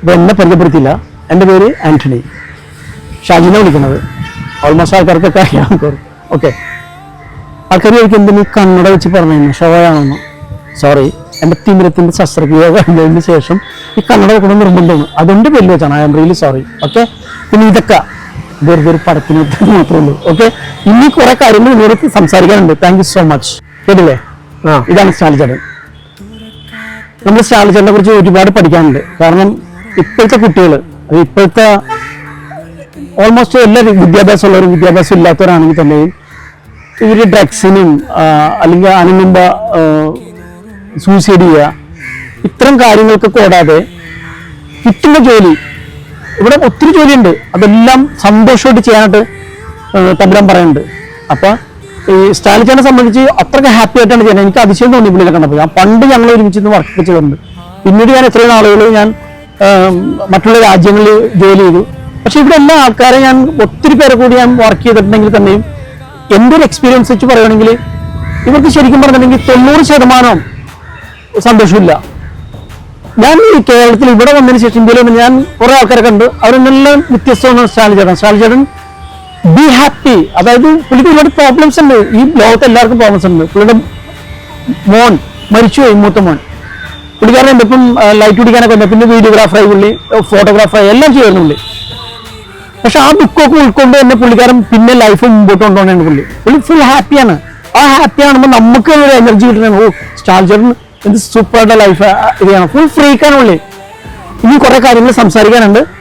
ഇപ്പോൾ എന്നെ പരിചയപ്പെടുത്തിയില്ല. എൻ്റെ പേര് ആൻ്റണി, ഷാജിനെ വിളിക്കുന്നത്. ഓൾമോസ്റ്റ് ആൾക്കാർക്കൊക്കെ അറിയാം. ഓക്കെ, ആൾക്കാർ ചോദിക്കും എന്തിനീ കണ്ണട വെച്ച് പറഞ്ഞു ഷോയാണെന്ന്. സോറി, എൻ്റെ തിമിരത്തിൻ്റെ ശസ്ത്രക്രിയ കഴിഞ്ഞതിന് ശേഷം ഈ കണ്ണട വെക്കണം നിർബന്ധമാണ്. അതുകൊണ്ട് പേര് വെച്ചാണ്. I am really sorry. Okay, പിന്നെ ഇതൊക്കെ വെറുതെ ഒരു പടത്തിന് മാത്രമേ ഉള്ളൂ. ഓക്കെ, ഇനി കുറെ കാര്യങ്ങൾ നിങ്ങളോട് സംസാരിക്കാനുണ്ട്. Thank you so much. കേട്ടില്ലേ? ഇതാണ് സ്റ്റാലിച്ചേട്ടൻ. നമ്മൾ സ്റ്റാലിച്ചേട്ടനെ കുറിച്ച് ഒരുപാട് പഠിക്കാനുണ്ട്. കാരണം ഇപ്പോഴത്തെ കുട്ടികൾ, അത് ഇപ്പോഴത്തെ ഓൾമോസ്റ്റ് എല്ലാ വിദ്യാഭ്യാസമുള്ളവരും വിദ്യാഭ്യാസം ഇല്ലാത്തവരാണെങ്കിൽ തന്നെയും ഇവർ ഡ്രഗ്സിനും അല്ലെങ്കിൽ അതിന് മുമ്പ് സൂസൈഡ് ചെയ്യുക, ഇത്തരം കാര്യങ്ങൾക്ക് കൂടാതെ കിട്ടുന്ന ജോലി, ഇവിടെ ഒത്തിരി ജോലിയുണ്ട്, അതെല്ലാം സന്തോഷമായിട്ട് ചെയ്യാനായിട്ട് തമ്പുരാൻ പറയുന്നുണ്ട്. അപ്പം ഈ സ്റ്റാലിച്ചേനെ സംബന്ധിച്ച് അത്രയ്ക്ക് ഹാപ്പി ആയിട്ടാണ് ചെയ്യുന്നത്. എനിക്ക് അതിശയം തോന്നി പുള്ളിനെ കണ്ടപ്പോൾ. ഞാൻ പണ്ട് ഞങ്ങൾ ഒരുമിച്ച് വർക്ക് ചെയ്തിട്ടുണ്ട്. പിന്നീട് ഞാൻ എത്രയോ നാളുകൾ ഞാൻ മറ്റുള്ള രാജ്യങ്ങളിൽ ജോലി ചെയ്തു. പക്ഷെ ഇവിടെ എല്ലാ ആൾക്കാരെ ഞാൻ ഒത്തിരി പേരെ കൂടി ഞാൻ വർക്ക് ചെയ്തിട്ടുണ്ടെങ്കിൽ തന്നെയും എൻ്റെ ഒരു എക്സ്പീരിയൻസ് വെച്ച് പറയുകയാണെങ്കിൽ ഇവർക്ക് ശരിക്കും പറഞ്ഞിട്ടുണ്ടെങ്കിൽ 90% സന്തോഷമില്ല. ഞാൻ ഈ കേരളത്തിൽ ഇവിടെ വന്നതിന് ശേഷം ഇന്ത്യയിൽ ഞാൻ കുറെ ആൾക്കാരെ കണ്ട്, അവരെല്ലാം വ്യത്യസ്തമാണ്. സ്റ്റാലിച്ചേട്ടൻ ബി ഹാപ്പി. അതായത് പുള്ളിക്ക് ഒരുപാട് പ്രോബ്ലംസ് ഉണ്ട്. ഈ ലോകത്ത് എല്ലാവർക്കും പ്രോബ്ലംസ് ഉണ്ട്. പുള്ളിയുടെ മോൻ മരിച്ചുപോയി, മൂത്ത മോൻ. പുള്ളിക്കാരൻ എൻ്റെ ഇപ്പം ലൈറ്റ് പിടിക്കാനൊക്കെ ഉണ്ട്. പിന്നെ വീഡിയോഗ്രാഫറായി പുള്ളി, ഫോട്ടോഗ്രാഫറായി എല്ലാം ചെയ്യുന്നു പുള്ളി. പക്ഷെ ആ ദുഃഖമൊക്കെ ഉൾക്കൊണ്ട് തന്നെ പുള്ളിക്കാരൻ പിന്നെ ലൈഫ് മുമ്പോട്ട് കൊണ്ടുപോകണേണ്. പുള്ളി ഫുൾ ഹാപ്പിയാണ്. ആ ഹാപ്പി ആകുമ്പോൾ നമുക്ക് ഒരു എനർജി കിട്ടുന്നതാണ്. ഓ, സ്റ്റാലിച്ചേട്ടൻ എന്ത് സൂപ്പറായിട്ട് ലൈഫ് ഇത് ചെയ്യണം. ഫുൾ ഫ്രീക്കാണ് പുള്ളി. ഇനി കുറെ കാര്യങ്ങൾ സംസാരിക്കാനുണ്ട്.